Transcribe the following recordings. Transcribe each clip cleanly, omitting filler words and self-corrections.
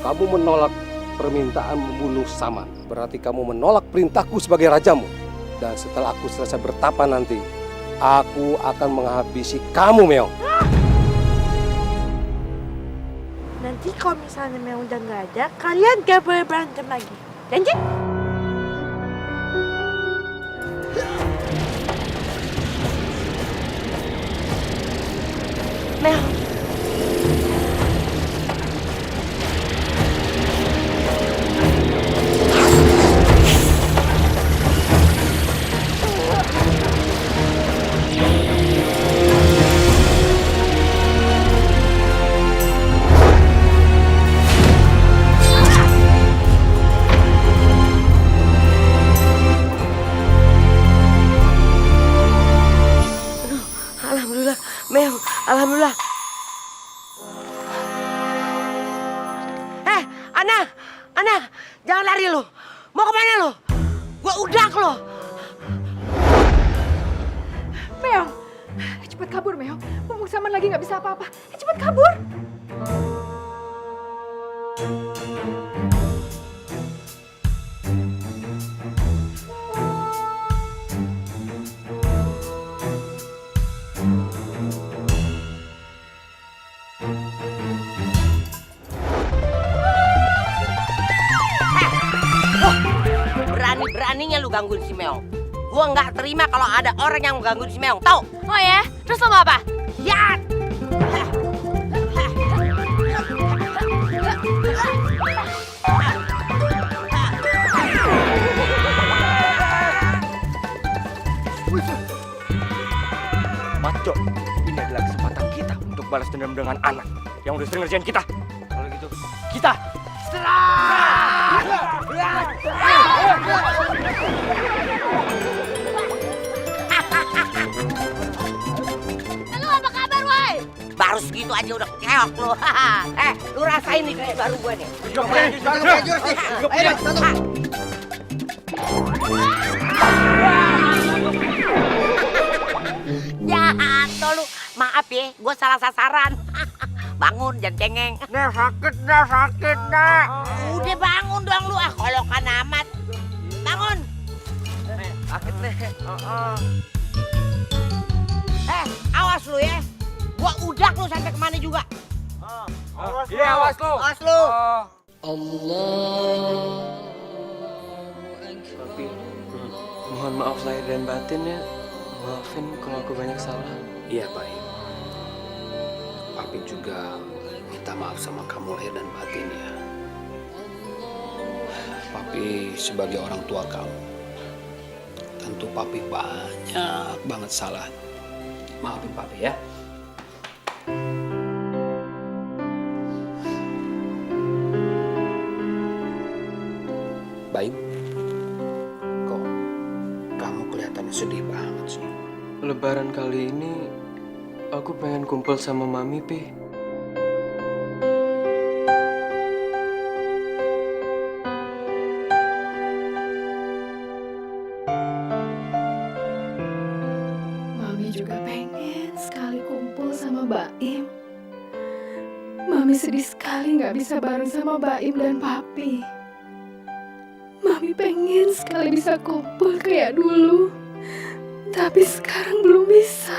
kamu menolak permintaan membunuh Saman, berarti kamu menolak perintahku sebagai rajamu. Dan setelah aku selesai bertapa nanti, aku akan menghabisi kamu, Meong. Nanti kalau misalnya Meong udah nggak ada, kalian gak boleh berantem lagi. Janji? Meong. Alhamdulillah, Meong, alhamdulillah. Ana, jangan lari lu. Mau kemana lu? Gua udak lu. Meong, cepet kabur Meong. Mumpung Saman lagi nggak bisa apa-apa. Cepet kabur. Berani-beraninya lu gangguin si Meong. Gua nggak terima kalau ada orang yang menggangguin si Meong, tau? Oh ya? Terus lo mau apa? Ya! Maco, ini adalah kesempatan kita untuk balas dendam dengan anak yang udah sering ngerjain kita. Kalau gitu, kita Lu apa kabar, woi? Baru segitu aja udah keok lu. Lu rasain nih kayak baru gua nih. Jatuh lu. Maaf ya, gua salah sasaran. Bangun, jangan cengeng. Dah sakit dah. Udah bangun dong lu, kolokan amat. Bangun. Sakit nih. Awas lu ya. Gua udak lu sampai kemana juga. Iya, awas lu. Awas lu. Tapi mohon maaf lahir dan batin ya. Maafin kalau aku banyak salah. Iya, baik. Papi juga minta maaf sama kamu lahir dan batin ya. Papi sebagai orang tua kamu, tentu Papi banyak banget salah. Maafin Papi ya. Baik. Kok kamu kelihatannya sedih banget sih. Lebaran kali ini aku pengen kumpul sama Mami, Pi. Mami juga pengen sekali kumpul sama Baim. Mami sedih sekali nggak bisa bareng sama Baim dan Papi. Mami pengen sekali bisa kumpul kayak dulu. Tapi sekarang belum bisa.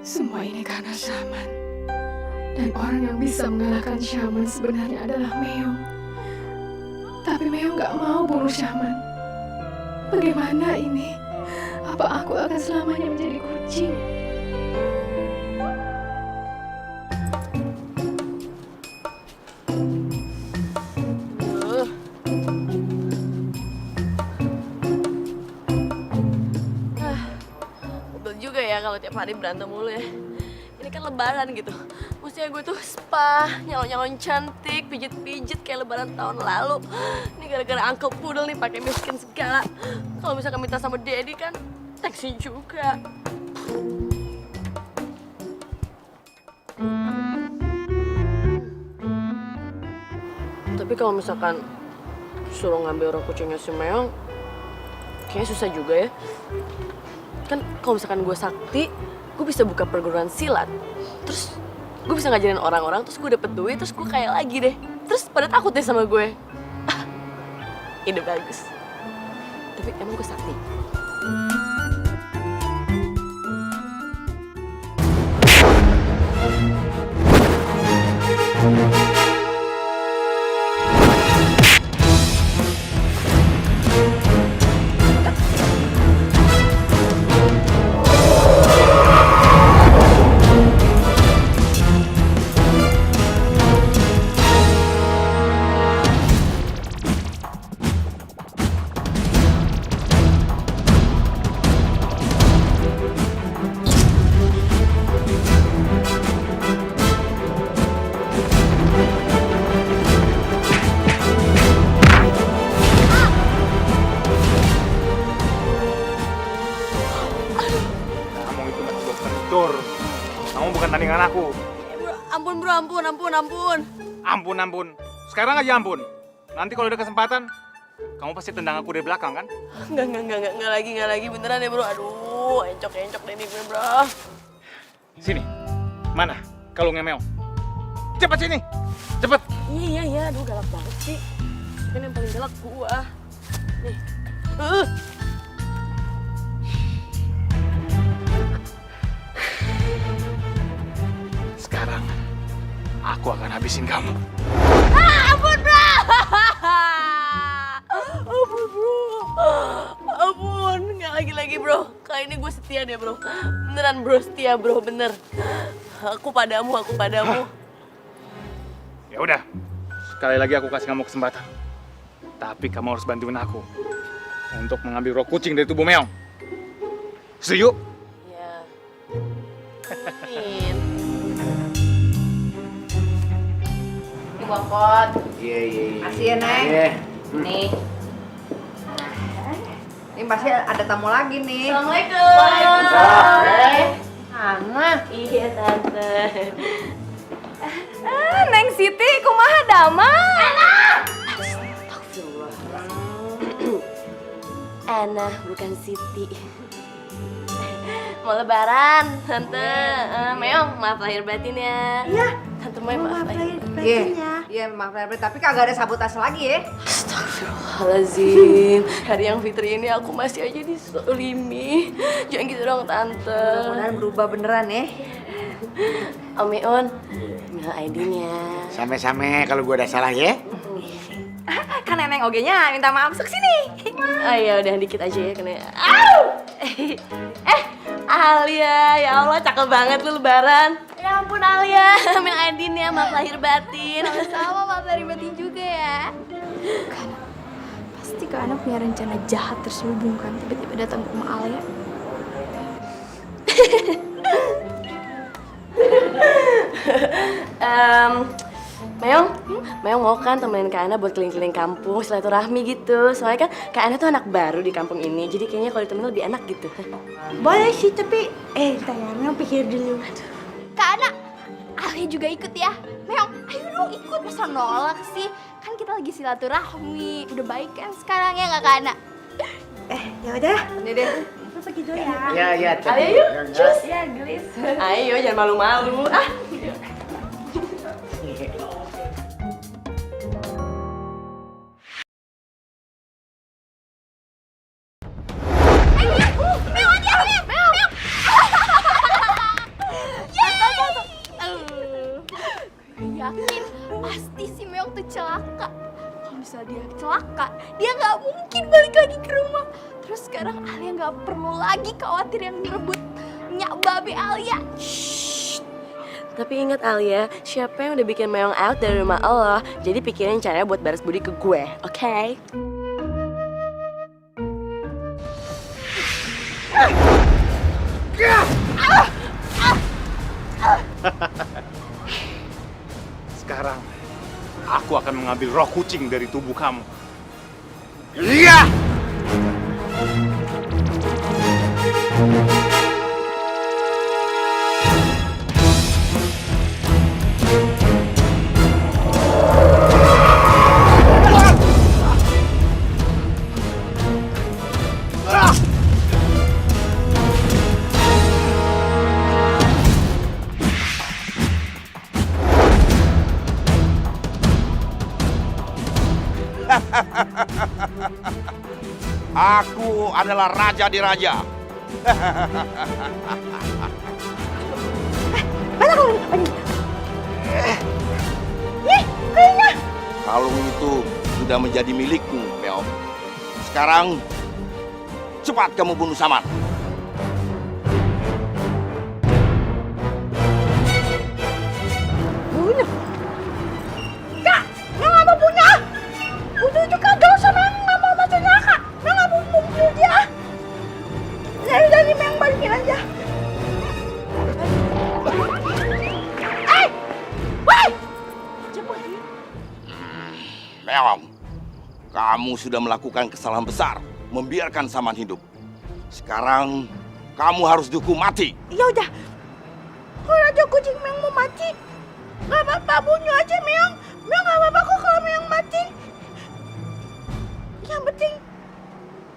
Semua ini karena Saman. Dan orang yang bisa mengalahkan Saman sebenarnya adalah Meong. Tapi Meong gak mau bunuh Saman. Bagaimana ini? Apa aku akan selamanya menjadi kucing? Juga ya kalau tiap hari berantem mulu ya. Ini kan lebaran gitu. Mestinya gue tuh spa, nyalon-nyalon cantik, pijit-pijit kayak lebaran tahun lalu. Ini gara-gara Uncle Poodle nih pakai miskin segala. Kalau misalkan minta sama Daddy kan seksi juga. Tapi kalau misalkan suruh ngambil orang kucingnya si Meong, kayaknya susah juga ya. Kan kalau misalkan gue sakti, gue bisa buka perguruan silat. Terus gue bisa ngajarin orang-orang, terus gue dapet duit, terus gue kaya lagi deh. terus pada takut deh sama gue. Ide bagus. Tapi emang gue sakti. Kamu itu masih belum kentur. Kamu bukan tandingan aku. Bro, ampun. Ampun. Sekarang aja ampun. Nanti kalau ada kesempatan, kamu pasti tendang aku dari belakang kan? Enggak lagi beneran ya bro. Aduh, encok deh nih gue bro. Sini. Mana? Kalungnya Meong. Cepat sini. Cepat. Iya, aduh galak banget sih. Kan yang paling galak gua. Nih. Sekarang aku akan habisin kamu. Ampun bro! Ampun, nggak lagi bro. Kali ini gue setia deh bro. Beneran bro, setia bro, bener. Aku padamu. Ya udah. Sekali lagi aku kasih kamu kesempatan. Tapi kamu harus bantuin aku untuk mengambil roh kucing dari tubuh Meong. Setuju? Ya. Amin. Ini bongkot. Iya. Kasih ya, Neng. Nih. Ini pasti ada tamu lagi nih. Assalamualaikum. Ana. Iya tante. Neng Siti, kumaha damai? Ana bukan Siti. Mau lebaran, tante. Meong, maaf lahir batin ya. Iya. Tante Meong maaf lahir. Iya, maaf lahir tapi kagak ada sabotase lagi ya. Astagfirullahaladzim. Hari yang fitri ini aku masih aja disolimi. Jangan gitu dong tante. Mudah-mudahan berubah beneran ya. Om Meon, email ID-nya. Sama-sama kalau gua ada salah ya. Kan Neneng ogenya minta maaf sok sini. Oh ya udah dikit aja ya kena. Alia, ya Allah cakep banget lu lebaran. Ya ampun Alia, email ID-nya maaf lahir batin. Sama maaf lahir batin juga ya. Pasti Kak Ana punya rencana jahat terselubung kan tiba-tiba datang ke rumah Alia. Meong mau kan temenin Kak Ana buat keliling-keliling kampung, silaturahmi gitu. Soalnya kan Kak Ana tuh anak baru di kampung ini, jadi kayaknya kalau ditemenin lebih enak gitu. Boleh sih, tapi Meong pikir dulu. Kak Ana, Alia juga ikut ya. Meong, ayo dong ikut, masa nolak sih? Kan kita lagi silaturahmi, udah baik kan sekarang ya nggak Kak Ana? Ya udah. Ini deh. Aku pergi dulu ya. Iya. Alia yuk, cus. Ya gelis. Ayo jangan malu-malu. Yakin pasti si Meong tuh celaka. Kalau misalnya dia celaka, dia nggak mungkin balik lagi ke rumah. Terus sekarang Alia nggak perlu lagi khawatir yang direbut nyak babe Alia. Tapi ingat Alia, siapa yang udah bikin Meong out dari rumah Allah, jadi pikirin caranya buat balas budi ke gue, oke? Sekarang aku akan mengambil roh kucing dari tubuh kamu. Iya! Aku adalah raja di raja. Mana kalung ini? Nih, kayaknya. Kalung itu sudah menjadi milikku, Meong. Sekarang, cepat kamu bunuh Saman. Bunuh. Kak, Meong nggak mau bunuh. Bunuh itu kagak usah, Meong nggak mau masuk neraka. Meong nggak mau bunuh dia. Dari Meong balikin aja. Meong, kamu sudah melakukan kesalahan besar, membiarkan Saman hidup. Sekarang, kamu harus dihukum mati. Ya udah. Kalau Raja Kucing Meong mau mati, nggak apa-apa, bunuh aja Meong. Meong nggak apa-apa kok kalau Meong mati. Yang penting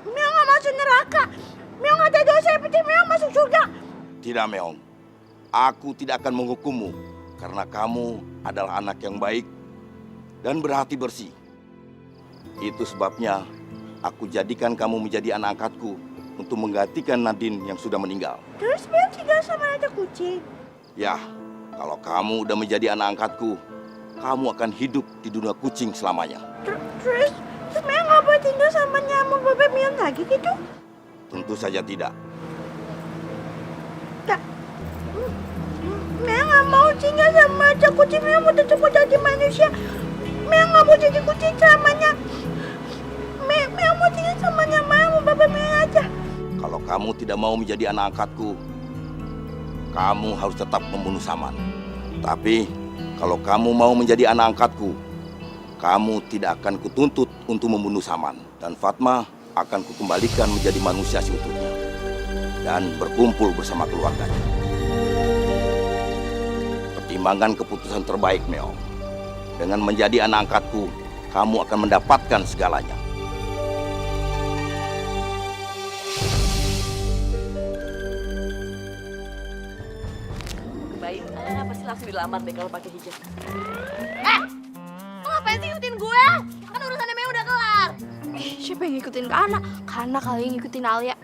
Meong nggak masuk neraka. Meong nggak ada dosa, yang penting Meong masuk surga. Tidak, Meong. Aku tidak akan menghukummu karena kamu adalah anak yang baik dan berhati bersih. Itu sebabnya aku jadikan kamu menjadi anak angkatku untuk menggantikan Nadine yang sudah meninggal. Terus Meong tinggal sama Raja Kucing. Ya, kalau kamu udah menjadi anak angkatku, kamu akan hidup di dunia kucing selamanya. Terus Meong nggak boleh tinggal sama nyamuk bebek Meong lagi gitu? Tentu saja tidak. Meong nggak mau tinggal sama Raja Kucing. Meong mau tetap jadi manusia. Meong nggak mau jadi kucing selamanya. Meong mau tinggal sama nyamuk bebek Meong aja. Kalau kamu tidak mau menjadi anak angkatku, kamu harus tetap membunuh Saman. Tapi kalau kamu mau menjadi anak angkatku, kamu tidak akan kutuntut untuk membunuh Saman. Dan Fatma akan kukembalikan menjadi manusia seutuhnya. Dan berkumpul bersama keluarganya. Pertimbangkan keputusan terbaik, Meong. Dengan menjadi anak angkatku, kamu akan mendapatkan segalanya. Baik, pasti langsung dilamar deh kalau pakai hijab. Lo ngapain sih ngikutin gue? Kan urusannya Meong udah kelar. Siapa yang ngikutin ke Ana? Karena kali yang ngikutin Alia.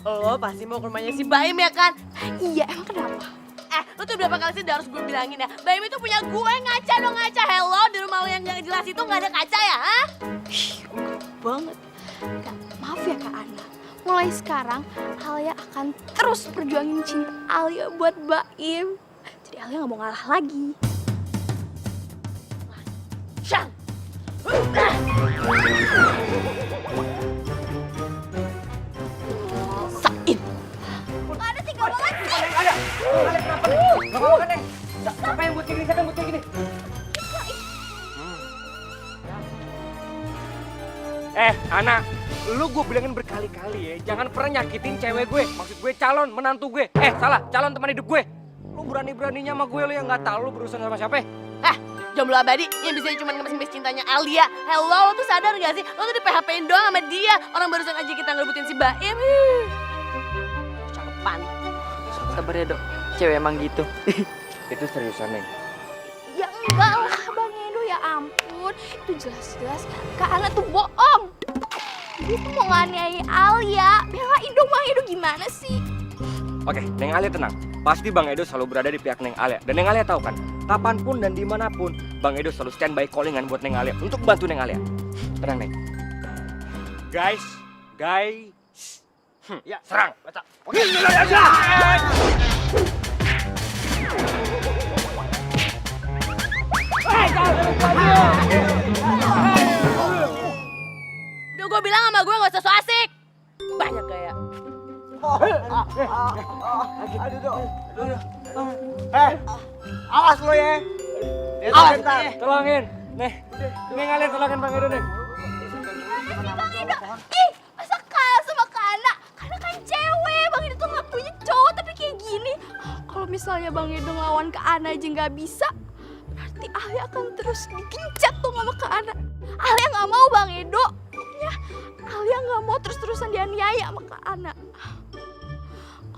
Lo pasti mau ke rumahnya si Baim ya kan? Iya, emang kenapa? Lo tuh berapa kali sih udah harus gue bilangin ya? Baim itu punya gue, ngaca dong ngaca. Hello, di rumah lo yang gak jelas itu gak ada kaca ya, ha? Banget. Kak, maaf ya Kak Ana. Mulai sekarang, Alia akan terus perjuangin cinta Alia buat Baim. Jadi Alia gak mau ngalah lagi. Syang! Sain! Gak ada tiga banget sih. Gak apa-apa, Neng. Siapa yang buat kayak gini? Siapa yang buat kayak gini? Ana, lu gue bilangin berkali-kali ya, jangan pernah nyakitin cewek gue. Maksud gue calon menantu gue. Salah, calon teman hidup gue. Lu berani-beraninya sama gue, lu yang nggak tahu lu berurusan sama siapa? Jomblo abadi yang bisa cuma ngemis-ngemis cintanya Alia. Hello, lo tuh sadar gak sih? Lo tuh di PHP-in doang sama dia. Orang barusan aja kita ngerebutin si Baim. Cakepan. Sabar ya, Dok. Cewek emang gitu. Itu seriusan, Neng. Ya enggak lah Bang Edo, ya ampun. Itu jelas-jelas Kak Ana tuh bohong. Dia tuh mau nganiaya Alia. Belain dong Bang Edo, gimana sih? Oke, Neng Alia tenang. Pasti Bang Edo selalu berada di pihak Neng Alia. Dan Neng Alia tahu kan, kapanpun dan dimanapun, Bang Edo selalu standby callingan buat Neng Alia untuk bantu Neng Alia. Tenang, Neng. Guys. Ya, serang. Baca. Oke. Udah gue bilang sama gue gak usah so asik. Banyak gaya. Awas lo ya. Awas, tolongin. Neng Alia tolongin Bang Edo, Neng. Bang Edo, masa kalah sama Kak Ana? Karena kan cewek, Bang Edo tuh gak punya cowok tapi kayak gini. Kalau misalnya Bang Edo ngelawan Kak Ana aja gak bisa, berarti Alia akan terus digencat tuh sama Kak Ana. Alia gak mau Bang Edo. Ya, Alia gak mau terus-terusan dianiaya sama Kak Ana.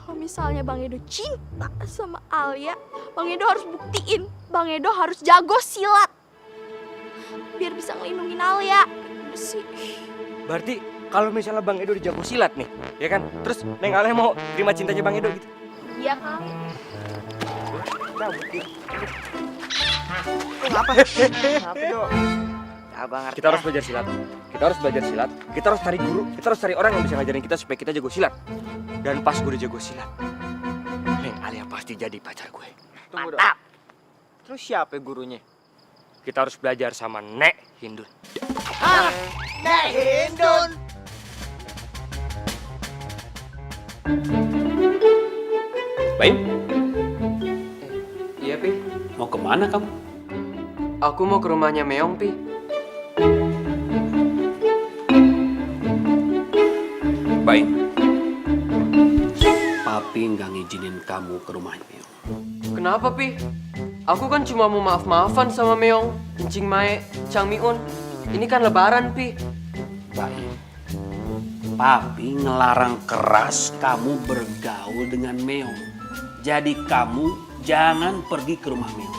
Kalau misalnya Bang Edo cinta sama Alia, Bang Edo harus buktiin Bang Edo harus jago silat. biar bisa ngelindungin Alia. Udah sih. Berarti kalau misalnya Bang Edo jago silat nih, ya kan? Terus Neng Alia mau terima cintanya Bang Edo gitu? Iya kali. Cabut ya. Apa dong? Abang ngerti. Kita harus belajar silat. Kita harus belajar silat. Kita harus cari guru. Kita harus cari orang yang bisa ngajarin kita supaya kita jago silat. Dan pas gue udah jago silat, Neng Alia pasti jadi pacar gue. Mantap. Terus siapa gurunya? Kita harus belajar sama Nek Hindun. Nek Hindun. Baim? Iya, Pi. Mau kemana kamu? Aku mau ke rumahnya Meong, Pi. Baik. Papi nggak ngizinin kamu ke rumahnya Meong. Kenapa, Pi? Aku kan cuma mau maaf-maafan sama Meong, Encing Mae, Chang Mi-un. Ini kan lebaran, Pi. Baik. Papi ngelarang keras kamu bergaul dengan Meong. Jadi kamu jangan pergi ke rumah Meong.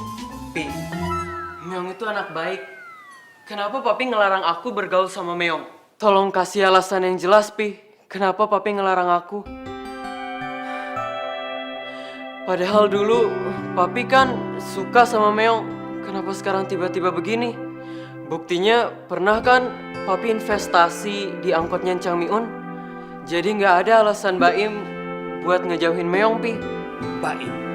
Pi, Meong itu anak baik. Kenapa Papi ngelarang aku bergaul sama Meong? Tolong kasih alasan yang jelas, Pi. Kenapa Papi ngelarang aku? Padahal dulu Papi kan suka sama Meong. Kenapa sekarang tiba-tiba begini? Buktinya pernah kan Papi investasi di angkotnya Chang Mi-un. Jadi nggak ada alasan Baim buat ngejauhin Meong, Pi. Baim.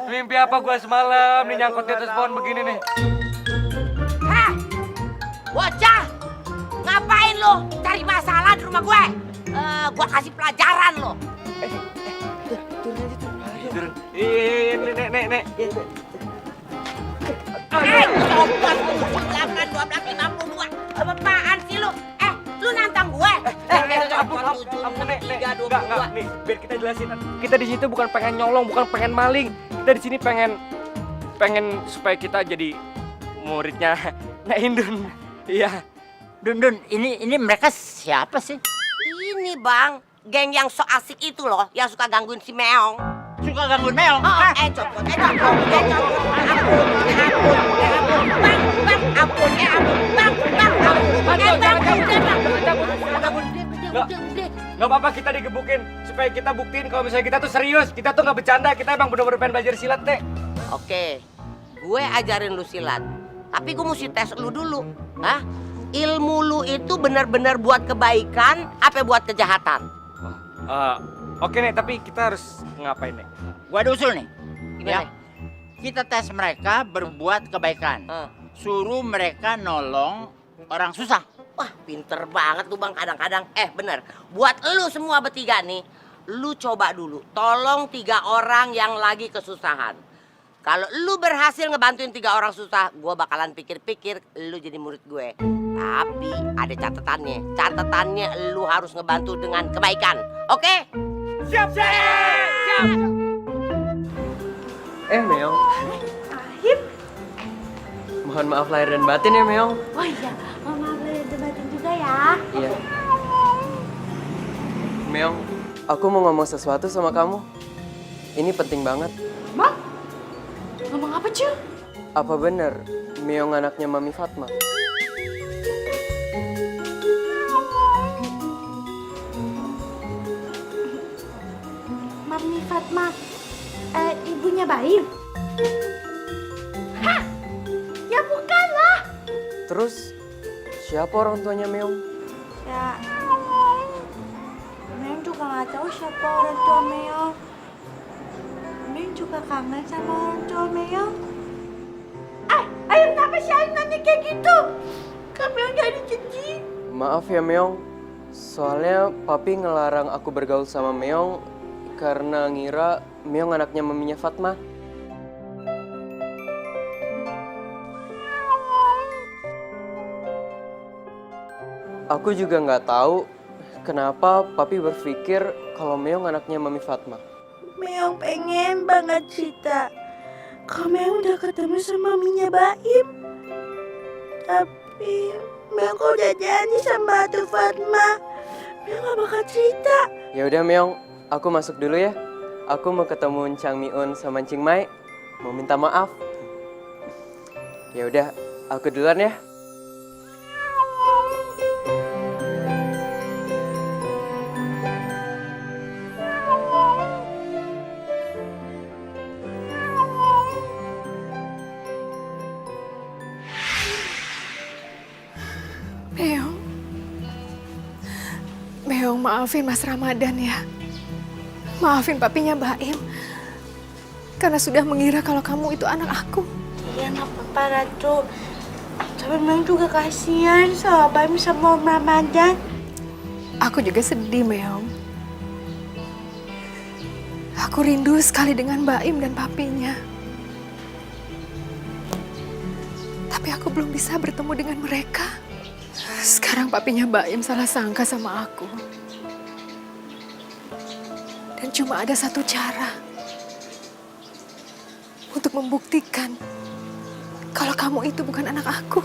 Mimpi apa gua semalam nih nyangkut di atas pohon begini nih. Hah? Bocah! Ngapain lo cari masalah di rumah gue? Gua kasih pelajaran lo. Turun. Nek. Copot kunci belakang 1252. Apaan sih lu? Lu nantang gue? Ampun, Nek. Enggak, nih, biar kita jelasin. Kita di situ bukan pengen nyolong, bukan pengen maling. Kita di sini pengen supaya kita jadi muridnya Nek Indun. Iya. Dun, ini mereka siapa sih? Ini bang, geng yang so asik itu loh, yang suka gangguin si Meong. Suka gangguin Meong? Copot. Ampun, Nggak apa-apa kita digebukin supaya kita buktiin kalau misalnya kita tuh serius, kita tuh nggak bercanda, kita emang bener-bener pengen belajar silat, Nek. Oke, gue ajarin lu silat, tapi gue mesti tes lu dulu. Hah? Ilmu lu itu benar-benar buat kebaikan, apa buat kejahatan? Oke, Nek, tapi kita harus ngapain, Nek? Gua ada usul nih. Gimana? Kita tes mereka berbuat kebaikan. Suruh mereka nolong orang susah. Wah, pinter banget tuh bang kadang-kadang. Bener, buat lu semua bertiga nih, lu coba dulu tolong 3 orang yang lagi kesusahan. Kalau lu berhasil ngebantuin 3 orang susah, gue bakalan pikir-pikir lu jadi murid gue. Tapi ada catatannya. Catatannya lu harus ngebantu dengan kebaikan. Oke? Siap! Meong. Ahim. Mohon maaf lahir dan batin ya, Meong. Oh iya, maaf lahir dan batin juga ya. Iya. Meong, aku mau ngomong sesuatu sama kamu. Ini penting banget. Bang, ngomong apa cuy? Apa bener Meong anaknya Mami Fatma? Mami Fatma, ibunya Baim. Hah? Ya bukanlah. Terus, siapa orang tuanya Meong? Ya, Meong juga nggak tahu siapa orang tua Meong. Meong juga kangen sama orang tua Meong. Ayo kenapa sih Ayo nanya kayak gitu? Kan Meong jadi jijik. Maaf ya Meong, soalnya Papi ngelarang aku bergaul sama Meong karena ngira Meong anaknya maminya Fatma. Aku juga nggak tahu kenapa Papi berpikir kalau Meong anaknya Mami Fatma. Meong pengen banget cerita kalau Meong udah ketemu sama maminya Baim. Tapi Meong kok udah janji sama Atu Fatma, Meong gak bakal cerita. Ya udah Meong, aku masuk dulu ya. Aku mau ketemu Chang Mi-un sama Cing Mai, mau minta maaf. Ya udah, aku duluan ya. Meong, maafin Mas Ramadan ya. Maafin papinya Baim. Karena sudah mengira kalau kamu itu anak aku. Ya gak apa-apa Ratu. Tapi Meong juga kasihan sama Baim sama Om Ramadan. Aku juga sedih, Meong. Aku rindu sekali dengan Baim dan papinya. Tapi aku belum bisa bertemu dengan mereka. Sekarang papinya Baim salah sangka sama aku. Dan cuma ada satu cara untuk membuktikan kalau kamu itu bukan anak aku.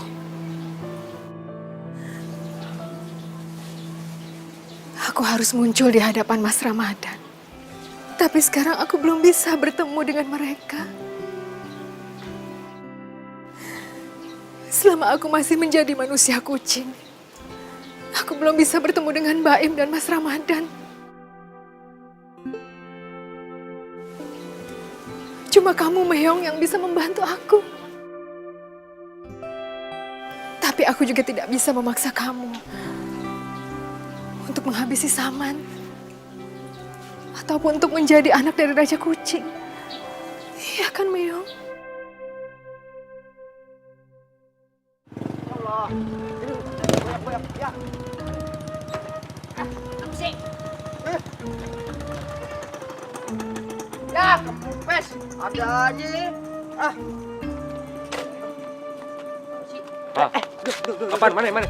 Aku harus muncul di hadapan Mas Ramadan. Tapi sekarang aku belum bisa bertemu dengan mereka. Selama aku masih menjadi manusia kucing, aku belum bisa bertemu dengan Baim dan Mas Ramadan. Cuma kamu, Meong, yang bisa membantu aku. Tapi aku juga tidak bisa memaksa kamu untuk menghabisi Saman. Ataupun untuk menjadi anak dari Raja Kucing. Iya kan, Meong? Allah. Goyak, ya. Apa sih? Ya, kempes. Ada aja. Apaan? Mana?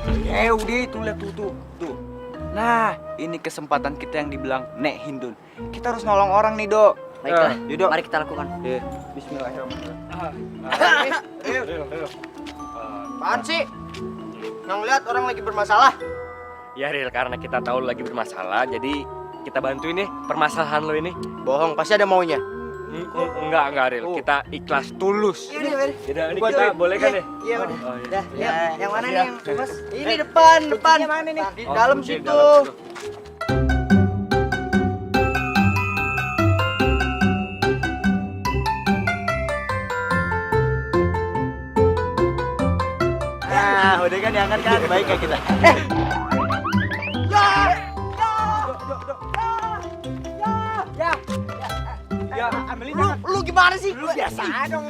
Udah itu lihat tuh. Nah, ini kesempatan kita yang dibilang Nek Hindun. Kita harus nolong orang nih, Dok. Baiklah, yaudah. mari kita lakukan. Bismillahirrahmanirrahim. Apaan sih? Yang lihat orang lagi bermasalah. Ya Ril, karena kita tahu lu lagi bermasalah, jadi kita bantuin nih permasalahan lo ini. Bohong, pasti ada maunya. Enggak Ril, kita ikhlas tulus. Yaudah, ini kita boleh kan ya? Iya, Ya, yang mana nih, Mas? Ini depan. Mana nih? Di dalam situ. Nah, udah kan diangkat kan? Baik kayak kita. Lu gimana sih? Lu biasa dong.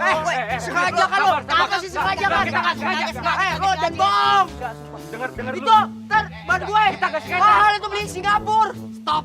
Sengaja kan lu? Apa sih sengaja kan? Kita nggak sengaja. Lu dan bohong. Dengar Itu, ntar ban gue. Kita nggak sengaja. Mahal itu beli Singapura. Stop.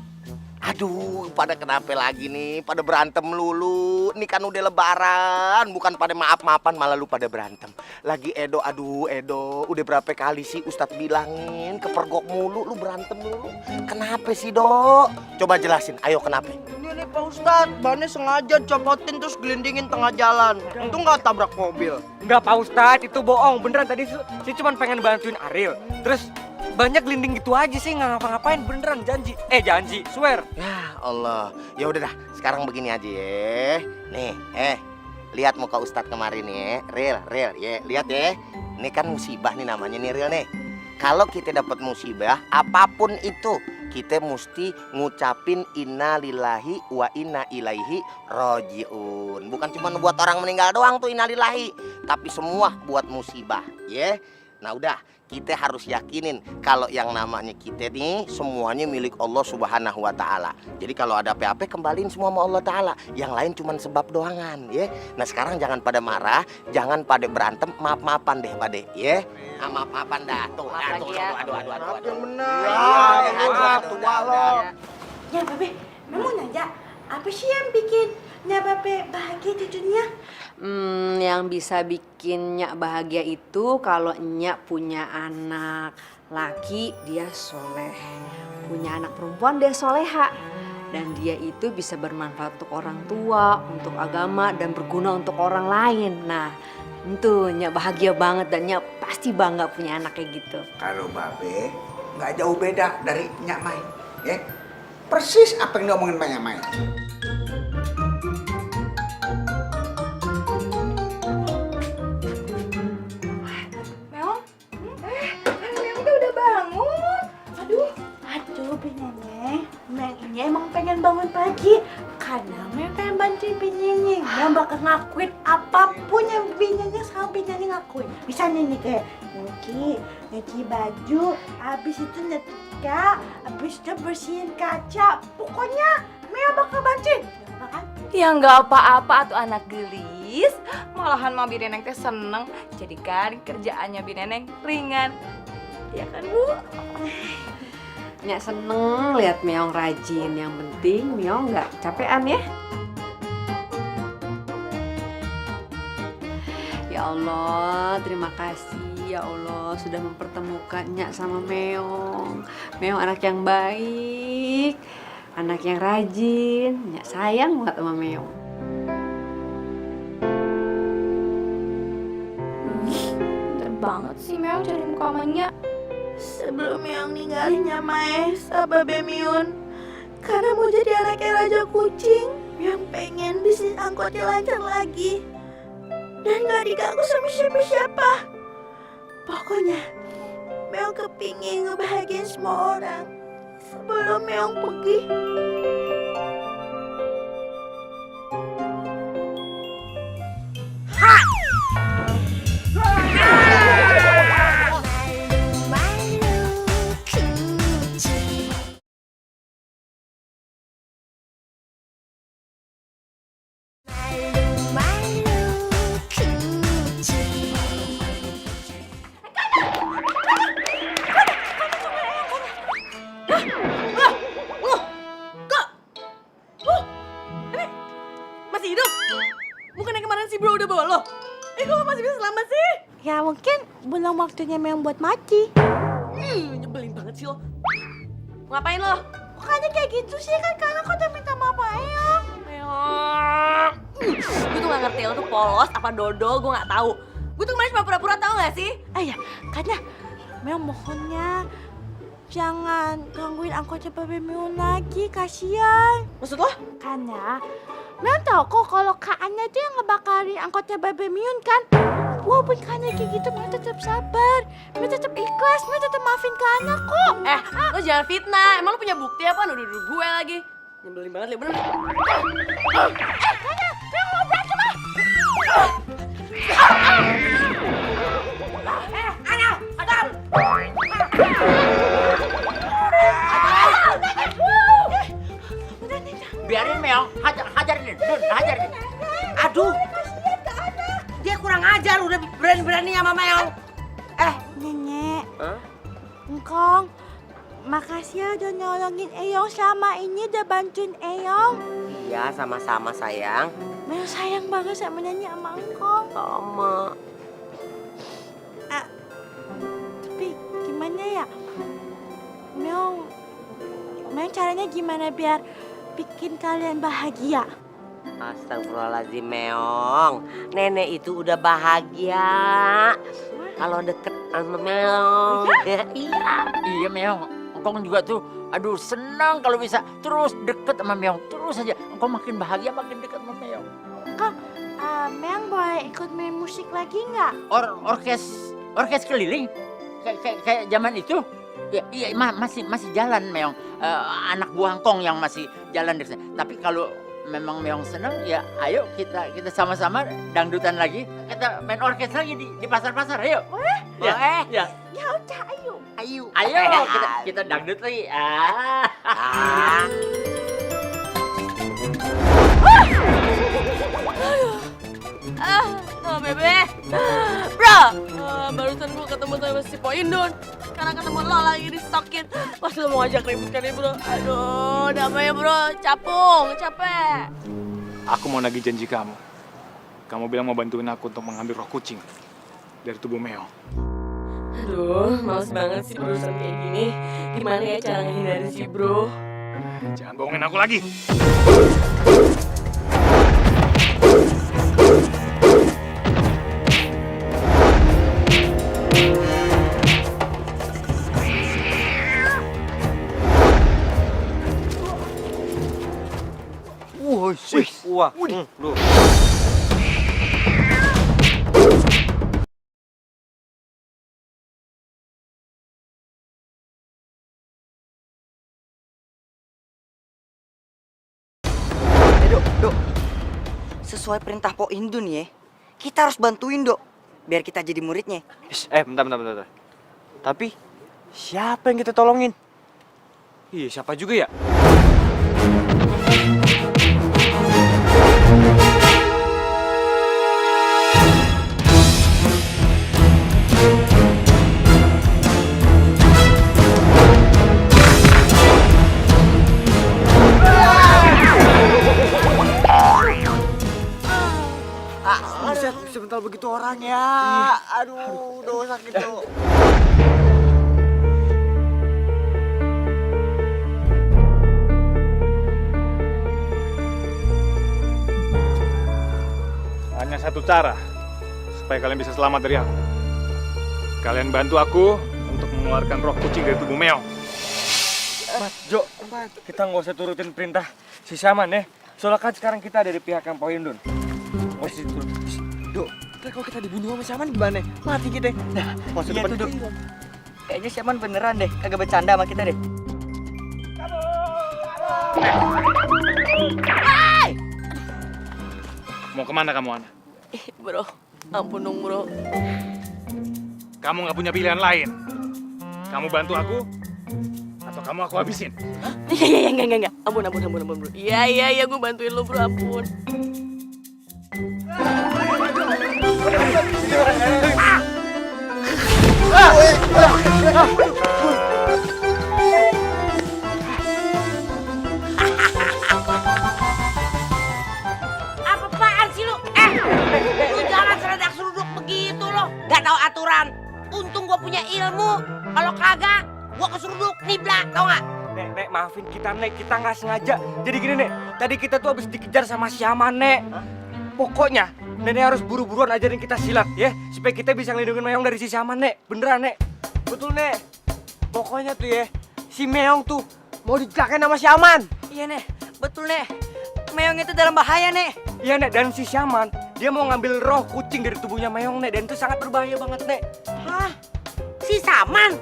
Aduh, pada kenapa lagi nih? Pada berantem lulu. Ini kan udah lebaran, bukan pada maaf-maafan, malah lu pada berantem. Lagi Edo, aduh Edo, udah berapa kali sih Ustadz bilangin kepergok mulu, lu berantem mulu. Kenapa sih, Dok? Coba jelasin, ayo kenapa? Ini nih Pak Ustadz, bannya sengaja copotin terus gelindingin tengah jalan. Untung nggak tabrak mobil. Enggak Pak Ustadz, itu bohong. Beneran tadi sih cuma pengen bantuin Ariel. Terus banyak gelinding gitu aja sih, nggak ngapa-ngapain, beneran janji. Janji, swear. Ya Allah, ya udah dah. Sekarang begini aja ya. Nih, lihat muka Ustadz kemarin nih, Real, ya. Lihat ya. Ini kan musibah nih namanya nih, Real nih. Kalau kita dapat musibah, apapun itu, kita mesti ngucapin inna lillahi wa inna ilaihi rojiun. Bukan cuma buat orang meninggal doang tuh inna lillahi, tapi semua buat musibah, ya. Nah udah, kita harus yakinin kalau yang namanya kita nih semuanya milik Allah Subhanahu wa Ta'ala. Jadi kalau ada apa-apa kembaliin semua sama Allah Ta'ala. Yang lain cuma sebab doangan, ya. Nah sekarang jangan pada marah, jangan pada berantem, maaf-maafan deh Pade, ya. Maaf-maafan dah. Tuh, aduh. Yang benar. Tua lo. Ya, Babe, mau nanya, apa sih yang bikin Babe bahagia di dunia? Yang bisa bikin Nyak bahagia itu kalau Nyak punya anak laki dia soleh, punya anak perempuan dia soleha, dan dia itu bisa bermanfaat untuk orang tua, untuk agama, dan berguna untuk orang lain. Nah itu Nyak bahagia banget dan Nyak pasti bangga punya anak kayak gitu. Kalau Babe nggak jauh beda dari Nyak Mai, ya. Persis apa yang diomongin Nyak Mai. Neneknya emang pengen bangun pagi karena Mel pengen bantuin Binyenying. Mel bakal ngakuin apapun yang Binyenying sama Binyenying ngakuin. Misalnya nih kayak nyuci baju, habis itu nyetrika, habis itu bersihin kaca. Pokoknya Mel bakal bantuin. Ya nggak apa-apa tuh anak gelis. Malahan mah Bineneng teh seneng. Jadi kan kerjaannya Bineneng ringan. Ya kan Bu? Nyak seneng lihat Meong rajin. Yang penting Meong nggak capean ya. Ya Allah, terima kasih ya Allah sudah mempertemukan Nyak sama Meong. Meong anak yang baik, anak yang rajin. Nyak sayang banget sama Meong. Bener banget sih Meong cari muka sama Nyak. Sebelum yang ninggalin Nyamai sama Babe Miun, karena mau jadi anaknya Raja Kucing yang pengen bisnis angkotnya lancar lagi dan gak diganggu sama siapa-siapa. Pokoknya Meong kepingin ngebahagiain semua orang sebelum Meong pergi. Masih hidup? Bukan yang kemarin si bro udah bawa lo? kok lo masih bisa selamat sih? Ya mungkin belum waktunya Meong buat mati. Nyebelin banget sih lo. Ngapain lo? Bukannya kayak gitu sih kan karena aku udah minta maaf sama Eyang. Meong. Gue tuh gak ngerti lo tuh polos apa dodol, gue gak tahu. Gue tuh kemarin cuma pura-pura, tau gak sih? Ya, karena Meong mohonnya jangan gangguin angkotnya Babe Miun lagi, kasihan. Maksud lo? Karena Meong tau kok kalau Kak Anya tuh yang ngebakarin angkotnya Babe Miun kan. Walaupun Kak Anya kayak gitu, Meong tetap sabar. Meong tetap ikhlas, Meong tetap maafin Kak Anya kok. Lo jangan fitnah. Emang lo punya bukti apa? Nuduh-nuduh gue lagi. Nyebelin banget, bener. Kak Anya, Meong mau berantem ah. Anya, Adam. Biarin Meong, hajarin Dun, hajarin. Aduh, dia kurang ajar, udah berani-berani sama Meong. Nenek, Engkong, makasih ya udah nolongin Eyong selama ini, udah bantuin Eyong. Iya, sama-sama sayang. Meong sayang banget sama Nenek sama Engkong. Sama. Tapi gimana ya? Meong caranya gimana biar bikin kalian bahagia? Astagfirullahaladzim Meong, nenek itu udah bahagia kalau deket sama Meong. Iya Meong, engkau juga tuh, aduh senang kalau bisa terus deket sama Meong, terus aja. Engkau makin bahagia, makin deket sama Meong. Kok, Meong boleh ikut main musik lagi nggak? Orkes keliling, kayak zaman itu. Iya, masih jalan Meong. Anak buah Engkong yang masih jalan di sana. Tapi kalau memang Meong senang, ya ayo kita sama-sama dangdutan lagi. Kita main orkes lagi di pasar-pasar, ayo. Boleh? Ya. Ya udah, ayo. Ayo kita dangdut lagi. Bebe. Bro, barusan gue ketemu sama si Poindun. Sekarang ketemu lo lagi disokin. Pas lo mau ngajak ribut kan ya bro. Aduh, damai ya bro, capek. Aku mau nagih janji kamu. Kamu bilang mau bantuin aku untuk mengambil roh kucing dari tubuh Meong. Aduh, males banget sih berurusan kayak gini. Gimana ya cara ngehindarin si bro? Jangan bohongin aku lagi. Wah, lu. Dok, sesuai perintah Po Indun ya, kita harus bantuin Dok, biar kita jadi muridnya. Bentar. Tapi siapa yang kita tolongin? Iya, siapa juga ya? Sebentar begitu orangnya. Aduh, dosa sakit Dok. Hanya satu cara supaya kalian bisa selamat dari aku. Kalian bantu aku untuk mengeluarkan roh kucing dari tubuh Meong. Jo, kita nggak usah turutin perintah si Saman ya. Soalnya kan sekarang kita ada di pihak yang Poindun. Nggak usah turutin. Dok, kalau kita dibunuh sama Saman gimana? Mati kita. Nah, maksudnya iya, Dok. Kayaknya Saman beneran deh, kagak bercanda sama kita deh. Mau kemana kamu, Ana? Bro, ampun dong bro. Kamu nggak punya pilihan lain. Kamu bantu aku, atau kamu aku habisin. Iya, enggak. Ampun bro. Iya, gue bantuin lo bro, ampun. Apaan sih lu? Lu jangan seledak suruh gua punya ilmu. Kalau kagak, gua keseruduk niblak, tau nggak? Nek, maafin kita, Nek. Kita nggak sengaja. Jadi gini, Nek. Tadi kita tuh habis dikejar sama si Aman, Nek. Pokoknya, Nenek harus buru-buruan ajarin kita silat, ya. Supaya kita bisa ngelindungin Meong dari si Aman, Nek. Beneran, Nek. Betul, Nek. Pokoknya tuh ya, si Meong tuh mau dicelakain sama si Aman. Iya, Nek. Betul, Nek. Meong itu dalam bahaya, Nek. Iya, Nek. Dan si Aman, dia mau ngambil roh kucing dari tubuhnya Meong, Nek. Dan itu sangat berbahaya banget, Nek. Hah? Si Saman?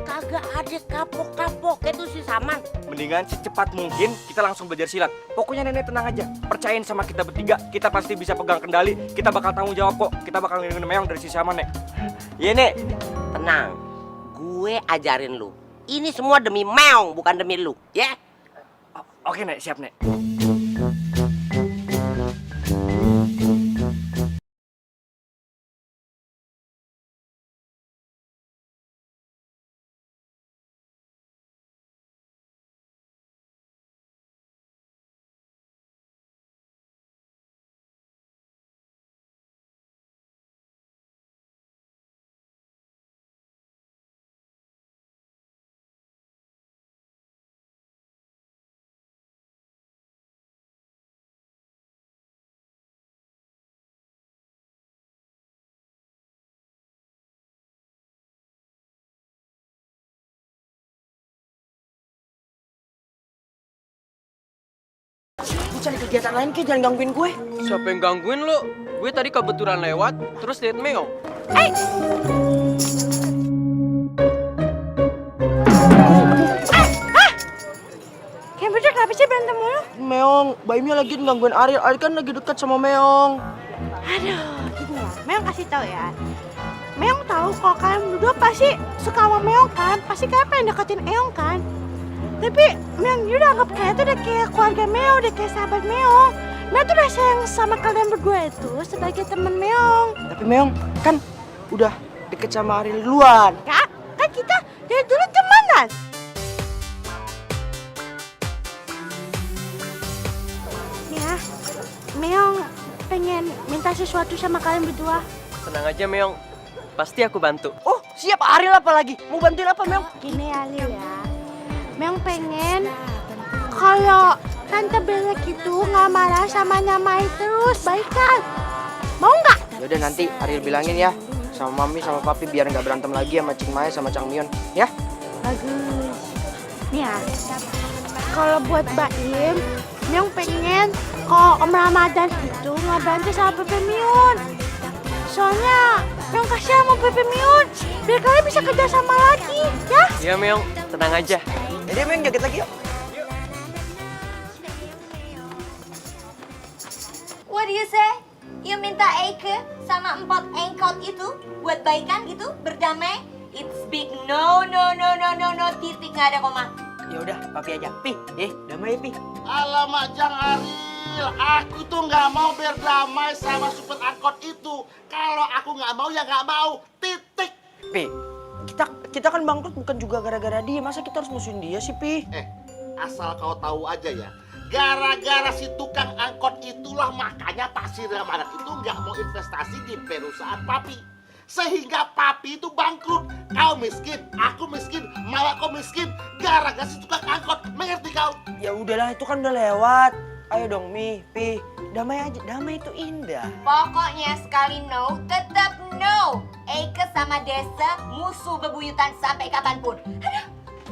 Kagak ada kapok-kapok itu si Saman. Mendingan secepat mungkin kita langsung belajar silat. Pokoknya Nenek tenang aja. Percayain sama kita bertiga. Kita pasti bisa pegang kendali. Kita bakal tanggung jawab kok. Kita bakal ngelindungin Meong dari si Saman, Nek. Iya, Nek. Tenang. Gue ajarin lu. Ini semua demi Meong, bukan demi lu, ya? Oke, Nek. Siap, Nek. Lu cari kegiatan lain ke, jangan gangguin gue. Siapa yang gangguin lo? Gue tadi kebetulan lewat, terus lihat Meong. Kayak berdua kenapa sih berantem mulu? Meong, Baimnya lagi gangguin Ariel. Ariel kan lagi dekat sama Meong. Aduh, gini ya. Meong kasih tahu ya. Meong tahu kalau kalian berdua pasti suka sama Meong kan? Pasti kalian pengen deketin Eong kan? Tapi Meong udah anggap kalian tuh udah kayak keluarga Meong, udah kayak sahabat Meong. Meong tuh udah sayang sama kalian berdua itu sebagai teman Meong. Tapi Meong kan udah deket sama Ariel duluan. Ya, kan kita dari dulu temenan. Ya, Meong pengen minta sesuatu sama kalian berdua. Tenang aja, Meong. Pasti aku bantu. Oh, siap. Ariel apa lagi? Mau bantuin apa, Meong? Gini Ariel ya. Meong pengen kalau Tante Bella gitu nggak marah sama Nyamai terus, baikan. Mau nggak? Yaudah nanti Ariel bilangin ya sama Mami sama Papi biar nggak berantem lagi sama Cing Maya sama Cang Mion, ya? Bagus. Nih ya, kalau buat Baim, Meong pengen kalau Om Ramadan itu nggak bantu sama Pepe Mion. Soalnya Meong kasihan sama Pepe Mion, biar kalian bisa kerja sama lagi, ya? Iya, Meong. Tenang aja. Jadi Meong joget lagi yuk. What do you say? You minta Eike sama Empot Engkot itu buat baikan gitu, berdamai? It's big no, titik nggak ada koma. Ya udah, Papi aja. Pi, damai Pi. Alamak Jang Ariel, aku tuh nggak mau berdamai sama supir angkot itu. Kalau aku nggak mau ya nggak mau, titik. Pi, kita kan bangkrut bukan juga gara-gara dia. Masa kita harus musuhin dia sih, Pi? Asal kau tahu aja ya, gara-gara si tukang angkot itulah makanya Pak Si Ramadan itu nggak mau investasi di perusahaan Papi. Sehingga Papi itu bangkrut. Kau miskin, aku miskin, malah kau miskin. Gara-gara si tukang angkot, mengerti kau? Ya udahlah, itu kan udah lewat. Ayo dong, Mi, Pi. Damai aja, damai itu indah. Pokoknya sekali no, tetap no. Eike sama Desa musuh bebuyutan sampai kapanpun. Aduh,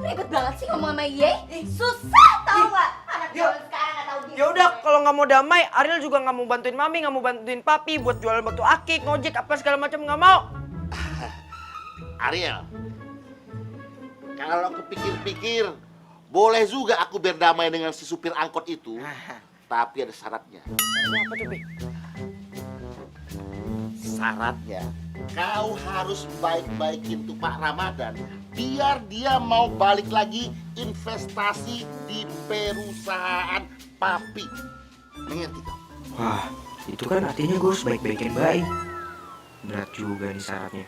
ribet banget sih ngomong sama Ye. Susah tau gak? Anak zaman sekarang gak tau diri. Ya udah, kalau nggak mau damai, Ariel juga nggak mau bantuin Mami, nggak mau bantuin Papi buat jualan batu akik, ngojek, apa segala macam nggak mau. Ariel, kalau aku pikir-pikir, boleh juga aku berdamai dengan si supir angkot itu. Tapi ada syaratnya. Apa tuh, Pi? Syaratnya, kau harus baik-baikin tuh Pak Ramadan biar dia mau balik lagi investasi di perusahaan Papi. Mengerti kau? Wah, itu kan artinya gue harus baik-baikin Baim. Berat juga nih syaratnya.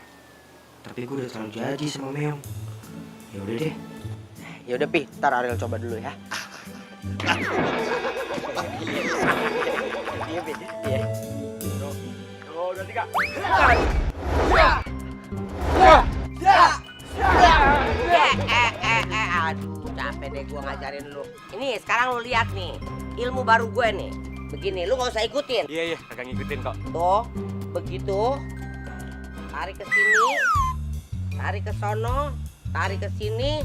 Tapi gue udah terlalu janji sama Meong. Ya udah deh. Ya udah Pi, ntar Ariel coba dulu ya. Iya Pi, iya. 2, 3. Aduh, capek deh gue ngajarin lu. Ini sekarang lu lihat nih, ilmu baru gue nih. Begini, lu nggak usah ikutin. Iya, kagak ngikutin kok. Tuh, begitu. Tarik ke sini, tarik ke sono, tarik ke sini.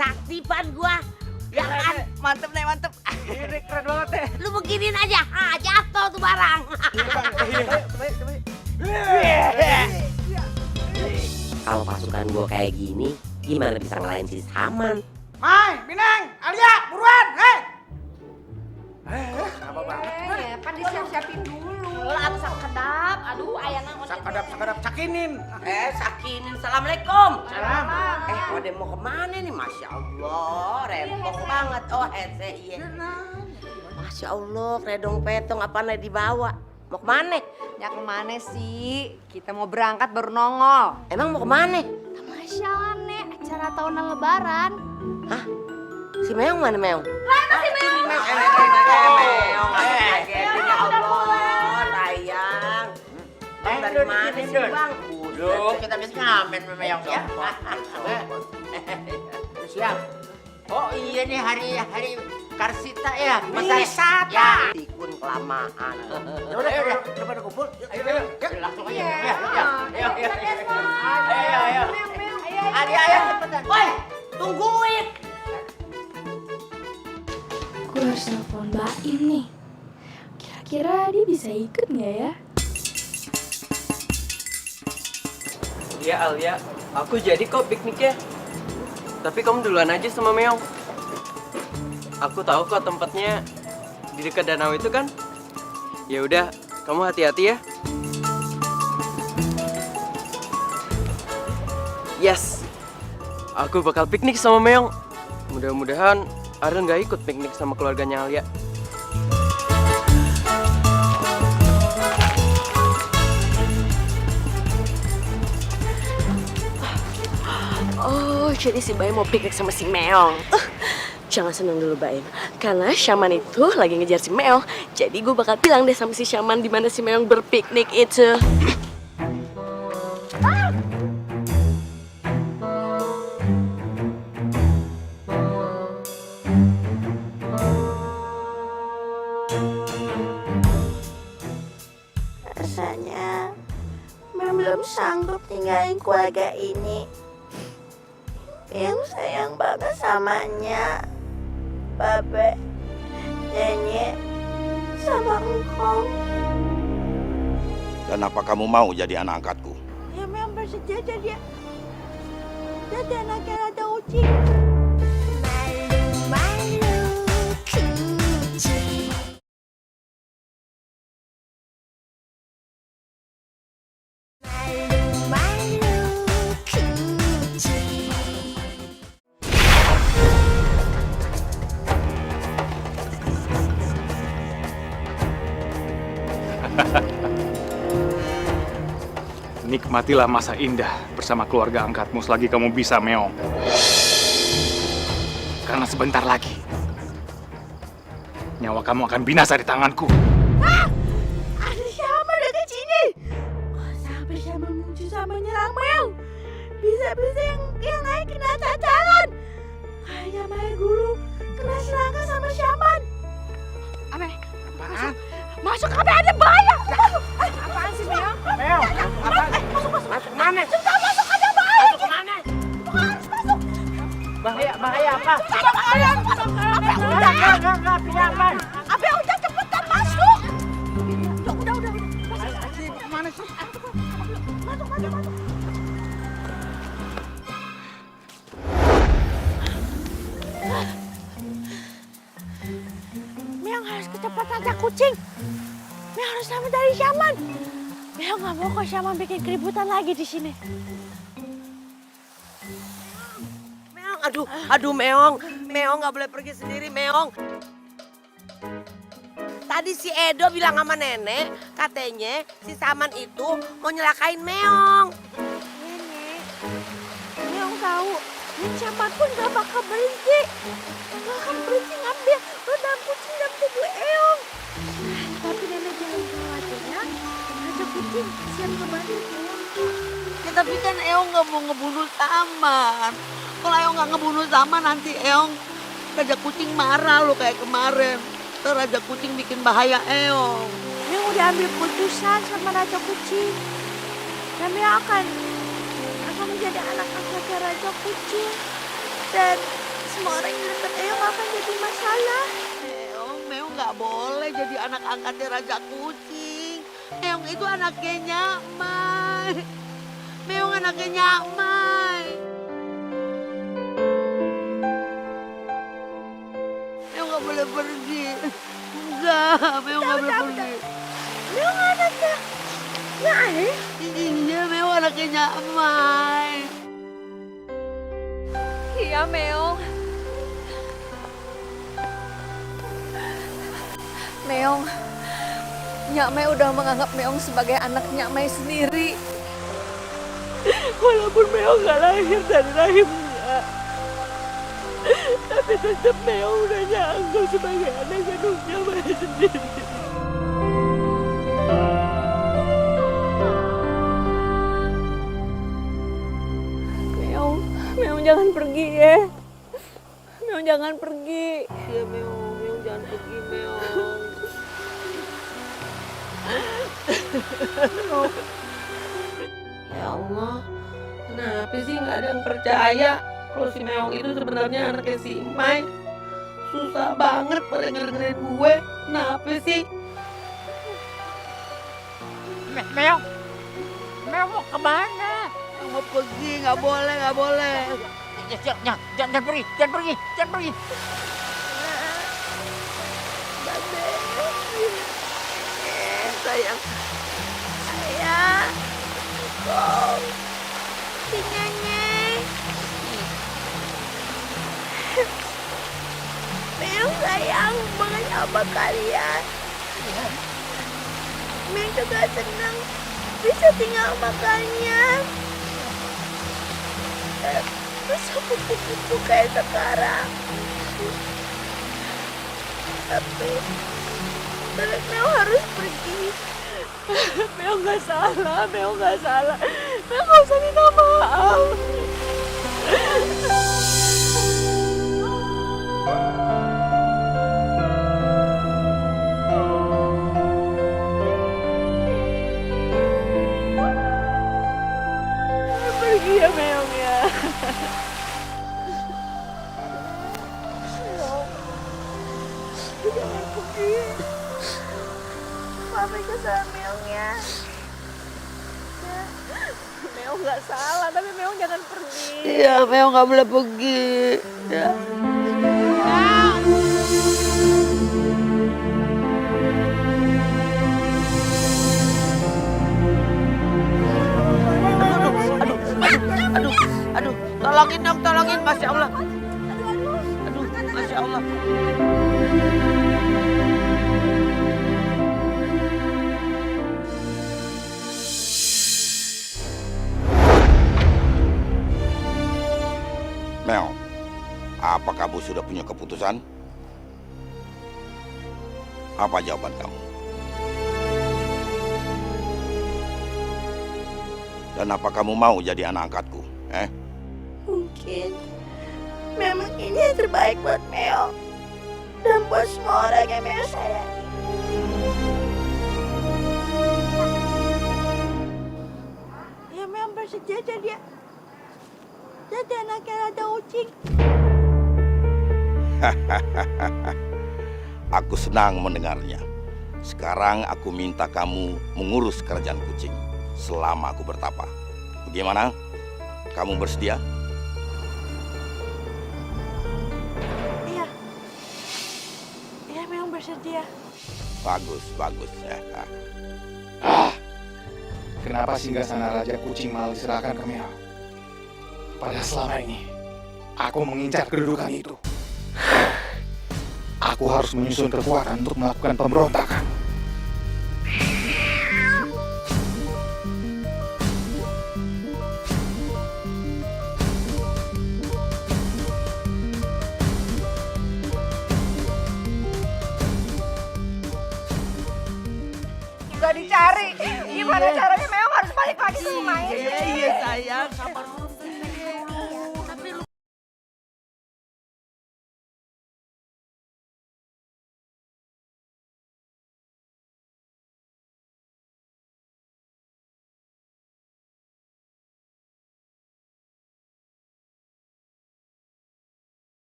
Saktipan gua. Ya kan? Mantep nih, mantep. Ini keren banget deh. Lu beginin aja, jatuh tuh barang. Kalau pasukan gua kayak gini, gimana bisa ngalahin si Saman? Mai, Minang, Alia, buruan, hei. Apa banget? Pan disiap-siapin dulu. Atuh kedap, aduh ayana Sakadap, sakinin. Sakinin. Assalamualaikum. Salam. Ode mau kemana nih? Masya Allah, rempong banget. Oh, hese iya. Masya Allah, redong petong apa nih dibawa? Mau kemana? Ya kemana sih? Kita mau berangkat baru nongol. Emang mau kemana? Masya Nek, acara tahunan lebaran. Hah? Si Meong mana Meong? Mana si Meong? Meong, ya Allah, sayang. Bang dari mana sih Bang? Duh, kita bisa ngamen sama Meong ya. Siap. Oh iya nih hari Karsita ya. Wisata. Ya. Tikun kelamaan. Udah pada kumpul. Ayo. Langsung aja. Ayo. Ayo cepetan. Woi, tungguin. Gue harus telepon Mbak Im nih. Kira-kira dia bisa ikut nggak ya? Iya Alia, aku jadi kok pikniknya. Tapi kamu duluan aja sama Meong. Aku tahu kok tempatnya di dekat danau itu kan. Ya udah, kamu hati-hati ya. Yes, aku bakal piknik sama Meong. Mudah-mudahan Ariel nggak ikut piknik sama keluarganya Alia. Oh, jadi si Baim mau piknik sama si Meong. Jangan senang dulu Baim, karena Syaman itu lagi ngejar si Meong. Jadi gue bakal bilang deh sama si Syaman di mana si Meong berpiknik itu. Rasanya Meong belum sanggup tinggalin keluarga ini. Meong sayang banget samanya, Babe, Nenye, sama engkau. Dan apa kamu mau jadi anak angkatku? Ya Meong bersedia jadi anak Raja Uci. Malu-malu kucing. Malu-malu kucing. Nikmatilah masa indah bersama keluarga angkatmu selagi kamu bisa, Meong. Karena sebentar lagi, nyawa kamu akan binasa di tanganku. Ada siapa dekat sini? Kok sampai siapa muncul sama nyerang Meong? Bisa-bisa yang lain kena cacaran. Kayak Maya dulu kena serangga sama Syaman. Apaan? Masuk apa ada bahaya? Apaan sih, Meong? Meong, Masuk mana? Sudah masuk ada bahaya. Masuk mana? Harus masuk. Bahaya apa? Ada bahaya. Apa udah? Enggak, pinjaman. Apa udah cepetan masuk? Udah. Mana sih? Masuk. Meong harus kecepatan aja kucing. Meong harus selamat dari Syaman. Meong nggak mau kok Syaman bikin keributan lagi di sini. Meong, aduh Meong. Meong nggak boleh pergi sendiri, Meong. Tadi si Edo bilang sama nenek, katanya si Saman itu mau nyelakain Meong. Nenek, Meong tahu, dan Syaman pun gak bakal berhenti. Gak akan berhenti ngambil rodam kucing dan tubuh Eong. Tapi kucing, siap ngebantu Eong. Ya tapi kan Eong nggak mau ngebunuh Saman. Kalau Eong nggak ngebunuh Saman nanti Eong Raja Kucing marah lo kayak kemarin. Ntar Raja Kucing bikin bahaya Eong. Eong udah ambil putusan sama Raja Kucing. Dan Eong akan menjadi anak angkatnya Raja Kucing. Dan semua orang yang dekat Eong akan jadi masalah. Meong nggak boleh jadi anak angkatnya Raja Kucing. Meong itu anaknya Nyakmai. Meong anaknya Nyakmai. Meong nggak boleh pergi. Enggak, Meong nggak boleh pergi. Meong anaknya Nyai? Iya, Meong anaknya Nyakmai. Iya, Meong. Meong, Nyakmai udah menganggap Meong sebagai anak Nyakmai sendiri. Walaupun Meong gak lahir dari rahimnya, tapi tetap Meong udah nyangkut sebagai anak kandung Nyakmai sendiri. Meong jangan pergi ya. Meong jangan pergi. Iya Meong jangan pergi Meong. Ya Allah, kenapa sih nggak ada yang percaya kalau si Meong itu sebenarnya anaknya si Mai? Susah banget pada ngedengerin gue. Kenapa sih? Meong mau kemana? Mau pergi, nggak boleh, nggak boleh. Jangan pergi. Sayang. Ayah. Kok. Si Nyai. Meong sayang banget sama kalian. Meong juga senang bisa tinggal sama kalian. Bisa kupu-kupu kayak sekarang. Tapi Meong harus pergi. Meong nggak salah. Meong nggak usah minta maaf. Pergi ya Meong ya. Jangan pergi. Maafin kesalahan Meong ya. Meong nggak salah, tapi Meong jangan pergi. Iya, Meong nggak boleh pergi. Ya. Aduh, tolongin dong, Masya Allah. Aduh, Masya Allah. Meong, apa kamu sudah punya keputusan? Apa jawaban kamu? Dan apa kamu mau jadi anak angkatku? Mungkin memang ini yang terbaik buat Meong dan buat semua orang yang Meong sayangi. Ya Meong bersedia jadi anaknya Raja Kucing. Aku senang mendengarnya. Sekarang aku minta kamu mengurus kerajaan kucing selama aku bertapa. Bagaimana? Kamu bersedia? Iya. Iya Meong bersedia. Bagus ya. Kenapa Singgasana Raja Kucing malah diserahkan ke Meong? Padahal selama ini aku mengincar kedudukan itu. Aku harus menyusun kekuatan untuk melakukan pemberontakan. Udah dicari, gimana Gimana caranya Meong harus balik lagi ke rumah ini? Iya sayang, sabar dulu.